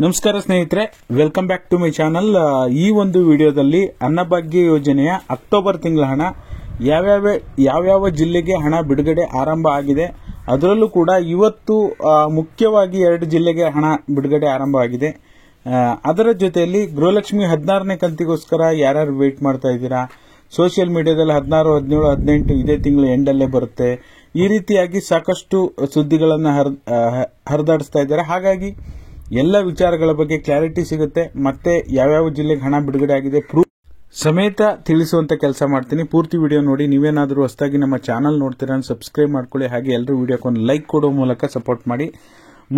ನಮಸ್ಕಾರ ಸ್ನೇಹಿತರೆ, welcome back to my channel. ಈ ಒಂದು ವಿಡಿಯೋದಲ್ಲಿ ಅನ್ನಭಾಗ್ಯ ಯೋಜನೆಯ ಅಕ್ಟೋಬರ್ ತಿಂಗಳ ಹಣ ಯಾವ್ಯಾವ ಜಿಲ್ಲೆಗೆ ಹಣ ಬಿಡುಗಡೆ ಆರಂಭ ಆಗಿದೆ, ಅದರಲ್ಲೂ ಕೂಡ ಇವತ್ತು ಮುಖ್ಯವಾಗಿ 2 ಜಿಲ್ಲೆಗೆ ಹಣ ಬಿಡುಗಡೆ ಆರಂಭ ಆಗಿದೆ. ಅದರ ಜೊತೆಯಲ್ಲಿ ಗೃಹಲಕ್ಷ್ಮಿ 16ನೇ ಕಂತಿಗೋಸ್ಕರ ಯಾರ್ಯಾರು ವೇಟ್ ಮಾಡ್ತಾ ಇದ್ದೀರಾ, ಸೋಷಿಯಲ್ ಮೀಡಿಯಾದಲ್ಲಿ 16, 17, 18 ಇದೇ ತಿಂಗಳ ಎಂಡಲ್ಲೇ ಬರುತ್ತೆ. ಈ ರೀತಿಯಾಗಿ ಸಾಕಷ್ಟು ಸುದ್ದಿಗಳನ್ನು ಹರಿದಾಡಿಸ್ತಾ ಇದ್ದಾರೆ. ಹಾಗಾಗಿ ಎಲ್ಲ ವಿಚಾರಗಳ ಬಗ್ಗೆ ಕ್ಲಾರಿಟಿ ಸಿಗುತ್ತೆ. ಮತ್ತೆ ಯಾವ್ಯಾವ ಜಿಲ್ಲೆಗೆ ಹಣ ಬಿಡುಗಡೆ ಆಗಿದೆ ಸಮೇತ ತಿಳಿಸುವಂತ ಕೆಲಸ ಮಾಡ್ತೀನಿ. ಪೂರ್ತಿ ವಿಡಿಯೋ ನೋಡಿ. ನೀವೇನಾದರೂ ಹೊಸದಾಗಿ ನಮ್ಮ ಚಾನಲ್ ನೋಡ್ತೀರಾ ಸಬ್ಸ್ಕ್ರೈಬ್ ಮಾಡ್ಕೊಳ್ಳಿ. ಹಾಗೆ ಎಲ್ಲರೂ ವಿಡಿಯೋಕ್ಕೊಂದು ಲೈಕ್ ಕೊಡೋ ಮೂಲಕ ಸಪೋರ್ಟ್ ಮಾಡಿ.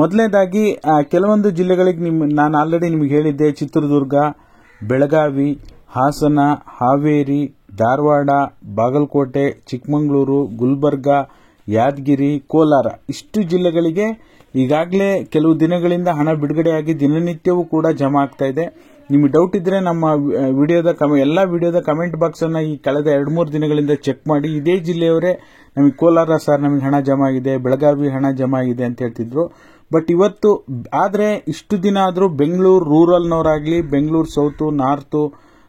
ಮೊದಲನೇದಾಗಿ ಕೆಲವೊಂದು ಜಿಲ್ಲೆಗಳಿಗೆ ನಾನು ಆಲ್ರೆಡಿ ನಿಮಗೆ ಹೇಳಿದ್ದೆ. ಚಿತ್ರದುರ್ಗ, ಬೆಳಗಾವಿ, ಹಾಸನ, ಹಾವೇರಿ, ಧಾರವಾಡ, ಬಾಗಲಕೋಟೆ, ಚಿಕ್ಕಮಗಳೂರು, ಗುಲ್ಬರ್ಗ, ಯಾದಗಿರಿ, ಕೋಲಾರ ಇಷ್ಟು ಜಿಲ್ಲೆಗಳಿಗೆ ಈಗಾಗಲೇ ಕೆಲವು ದಿನಗಳಿಂದ ಹಣ ಬಿಡುಗಡೆಯಾಗಿ ದಿನನಿತ್ಯವೂ ಕೂಡ ಜಮಾ ಆಗ್ತಾ ಇದೆ. ನಿಮಗೆ ಡೌಟ್ ಇದ್ರೆ ನಮ್ಮ ಎಲ್ಲಾ ವಿಡಿಯೋದ ಕಮೆಂಟ್ ಬಾಕ್ಸ್ ಅನ್ನ ಈ ಕಳೆದ 2-3 ದಿನಗಳಿಂದ ಚೆಕ್ ಮಾಡಿ. ಇದೇ ಜಿಲ್ಲೆಯವರೇ ನಮಗೆ ಕೋಲಾರ ಸರ್ ನಮಗೆ ಹಣ ಜಮಾ ಆಗಿದೆ, ಬೆಳಗಾವಿ ಹಣ ಜಮಾ ಆಗಿದೆ ಅಂತ ಹೇಳ್ತಿದ್ರು. ಬಟ್ ಇವತ್ತು ಆದ್ರೆ ಇಷ್ಟು ದಿನ ಆದ್ರೂ ಬೆಂಗಳೂರು ರೂರಲ್ನವರಾಗ್ಲಿ, ಬೆಂಗಳೂರು ಸೌತ್, ನಾರ್ತ್,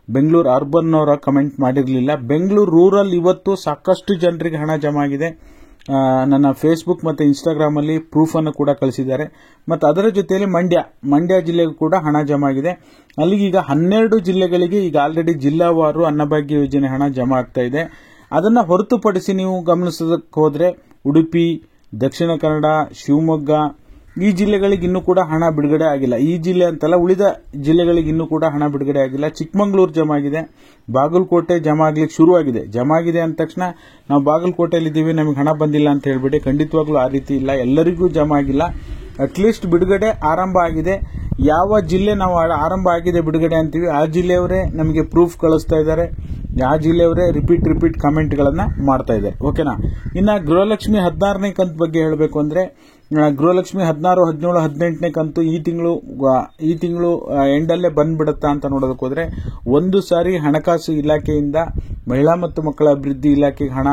ಬೆಂಗಳೂರು ಅರ್ಬನ್ನವರ ಕಮೆಂಟ್ ಮಾಡಿರಲಿಲ್ಲ. ಬೆಂಗಳೂರು ರೂರಲ್ ಇವತ್ತು ಸಾಕಷ್ಟು ಜನರಿಗೆ ಹಣ ಜಮಾ ಆಗಿದೆ. ನನ್ನ ಫೇಸ್ಬುಕ್ ಮತ್ತು ಇನ್ಸ್ಟಾಗ್ರಾಮ್ ಅಲ್ಲಿ ಪ್ರೂಫ್ ಅನ್ನು ಕೂಡ ಕಳಿಸಿದ್ದಾರೆ. ಮತ್ತು ಅದರ ಜೊತೆಯಲ್ಲಿ ಮಂಡ್ಯ ಜಿಲ್ಲೆಗೂ ಕೂಡ ಹಣ ಜಮಾ ಆಗಿದೆ. ಅಲ್ಲಿಗೆ ಈಗ 12 ಜಿಲ್ಲೆಗಳಿಗೆ ಈಗ ಆಲ್ರೆಡಿ ಜಿಲ್ಲಾವಾರು ಅನ್ನಭಾಗ್ಯ ಯೋಜನೆ ಹಣ ಜಮಾ ಆಗ್ತಾ ಇದೆ. ಅದನ್ನ ಹೊರತುಪಡಿಸಿ ನೀವು ಗಮನಿಸೋದಕ್ಕೆ ಹೋದ್ರೆ ಉಡುಪಿ, ದಕ್ಷಿಣ ಕನ್ನಡ, ಶಿವಮೊಗ್ಗ ಈ ಜಿಲ್ಲೆಗಳಿಗೆ ಇನ್ನೂ ಕೂಡ ಹಣ ಬಿಡುಗಡೆ ಆಗಿಲ್ಲ. ಈ ಜಿಲ್ಲೆ ಅಂತಲ್ಲ, ಉಳಿದ ಜಿಲ್ಲೆಗಳಿಗೆ ಇನ್ನೂ ಕೂಡ ಹಣ ಬಿಡುಗಡೆ ಆಗಿಲ್ಲ. ಚಿಕ್ಕಮಗಳೂರು ಜಮಾ ಆಗಿದೆ, ಬಾಗಲಕೋಟೆ ಜಮಾ ಆಗ್ಲಿಕ್ಕೆ ಶುರುವಾಗಿದೆ. ಜಮಾ ಆಗಿದೆ ಅಂದ ತಕ್ಷಣ ನಾವು ಬಾಗಲಕೋಟೆಯಲ್ಲಿದ್ದೀವಿ ನಮಗೆ ಹಣ ಬಂದಿಲ್ಲ ಅಂತ ಹೇಳ್ಬಿಡಿ. ಖಂಡಿತವಾಗ್ಲೂ ಆ ರೀತಿ ಇಲ್ಲ. ಎಲ್ಲರಿಗೂ ಜಮಾ ಆಗಿಲ್ಲ. ಅಟ್ಲೀಸ್ಟ್ ಬಿಡುಗಡೆ ಆರಂಭ ಆಗಿದೆ. ಯಾವ ಜಿಲ್ಲೆ ನಾವು ಆರಂಭ ಆಗಿದೆ ಬಿಡುಗಡೆ ಅಂತೀವಿ ಆ ಜಿಲ್ಲೆಯವರೇ ನಮಗೆ ಪ್ರೂಫ್ ಕಳಿಸ್ತಾ ಇದ್ದಾರೆ. ಆ ಜಿಲ್ಲೆಯವರೇ ರಿಪೀಟ್ ಕಮೆಂಟ್ ಗಳನ್ನ ಮಾಡ್ತಾ ಇದ್ದಾರೆ. ಓಕೆನಾ. ಇನ್ನ ಗೃಹಲಕ್ಷ್ಮಿ 16ನೇ ಕಂತು ಬಗ್ಗೆ ಹೇಳಬೇಕು ಅಂದ್ರೆ, ಗೃಹಲಕ್ಷ್ಮಿ 16, 17, 18ನೇ ಕಂತು ಈ ತಿಂಗಳು ಎಂಡಲ್ಲೇ ಬಂದ್ಬಿಡುತ್ತಾ ಅಂತ ನೋಡೋದಕ್ಕೆ ಹೋದ್ರೆ, ಒಂದು ಸಾರಿ ಹಣಕಾಸು ಇಲಾಖೆಯಿಂದ ಮಹಿಳಾ ಮತ್ತು ಮಕ್ಕಳ ಅಭಿವೃದ್ಧಿ ಇಲಾಖೆಗೆ ಹಣ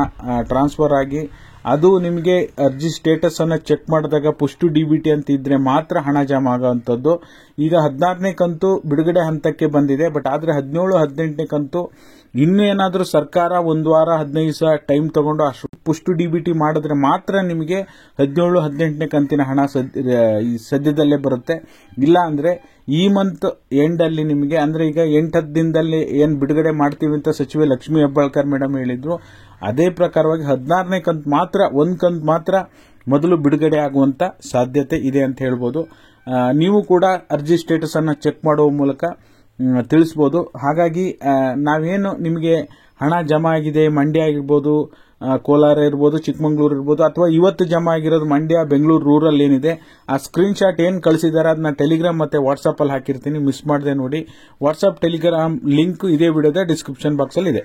ಟ್ರಾನ್ಸ್ಫರ್ ಆಗಿ ಅದು ನಿಮಗೆ ಅರ್ಜಿ ಸ್ಟೇಟಸ್ ಅನ್ನ ಚೆಕ್ ಮಾಡಿದಾಗ ಪುಷ್ಟು ಡಿಬಿಟಿ ಅಂತ ಇದ್ರೆ ಮಾತ್ರ ಹಣ ಜಮಾ ಆಗುವಂತದ್ದು. ಈಗ 16ನೇ ಕಂತು ಬಿಡುಗಡೆ ಹಂತಕ್ಕೆ ಬಂದಿದೆ. ಬಟ್ ಆದ್ರೆ 17, 18ನೇ ಕಂತು ಇನ್ನು ಏನಾದರೂ ಸರ್ಕಾರ 1 ವಾರ 15 ದಿವಸ ಟೈಮ್ ತಗೊಂಡು ಪುಷ್ಟು ಡಿಬಿಟಿ ಮಾಡಿದ್ರೆ ಮಾತ್ರ ನಿಮಗೆ 17, 18ನೇ ಕಂತಿನ ಹಣ ಸದ್ಯದಲ್ಲೇ ಬರುತ್ತೆ. ಇಲ್ಲ ಅಂದ್ರೆ ಈ ಮಂತ್ ಎಂಡ್ ಅಲ್ಲಿ ನಿಮಗೆ ಅಂದ್ರೆ ಈಗ 8-10 ದಿನದಲ್ಲಿ ಏನ್ ಬಿಡುಗಡೆ ಮಾಡ್ತೀವಿ ಅಂತ ಸಚಿವೆ ಲಕ್ಷ್ಮೀ ಹೆಬ್ಬಾಳ್ಕರ್ ಮೇಡಮ್ ಹೇಳಿದ್ರು. ಅದೇ ಪ್ರಕಾರವಾಗಿ 16ನೇ ಕಂತು ಮಾತ್ರ, ಒಂದು ಕಂತು ಮಾತ್ರ ಮೊದಲು ಬಿಡುಗಡೆ ಆಗುವಂತ ಸಾಧ್ಯತೆ ಇದೆ ಅಂತ ಹೇಳ್ಬೋದು. ನೀವು ಕೂಡ ಅರ್ಜಿ ಸ್ಟೇಟಸ್ ಅನ್ನ ಚೆಕ್ ಮಾಡುವ ಮೂಲಕ ತಿಳಿಸಬಹುದು. ಹಾಗಾಗಿ ನಾವೇನು ನಿಮಗೆ ಹಣ ಜಮಾ ಆಗಿದೆ, ಮಂಡ್ಯ ಆಗಿರ್ಬೋದು, ಕೋಲಾರ ಇರ್ಬೋದು, ಚಿಕ್ಕಮಗಳೂರು ಇರ್ಬೋದು, ಅಥವಾ ಇವತ್ತು ಜಮಾ ಆಗಿರೋದು ಮಂಡ್ಯ, ಬೆಂಗಳೂರು ರೂರಲ್ ಏನಿದೆ ಆ ಸ್ಕ್ರೀನ್ ಶಾಟ್ ಏನ್ ಕಳಿಸಿದ್ದಾರೆ ಅದನ್ನ ಟೆಲಿಗ್ರಾಮ್ ಮತ್ತೆ ವಾಟ್ಸ್ಆಪ್ ಅಲ್ಲಿ ಹಾಕಿರ್ತೀನಿ. ಮಿಸ್ ಮಾಡದೆ ನೋಡಿ. ವಾಟ್ಸ್ಆಪ್, ಟೆಲಿಗ್ರಾಮ್ ಲಿಂಕ್ ಇದೇ ವಿಡಿಯೋದ ಡಿಸ್ಕ್ರಿಪ್ಷನ್ ಬಾಕ್ಸ್ ಅಲ್ಲಿ ಇದೆ.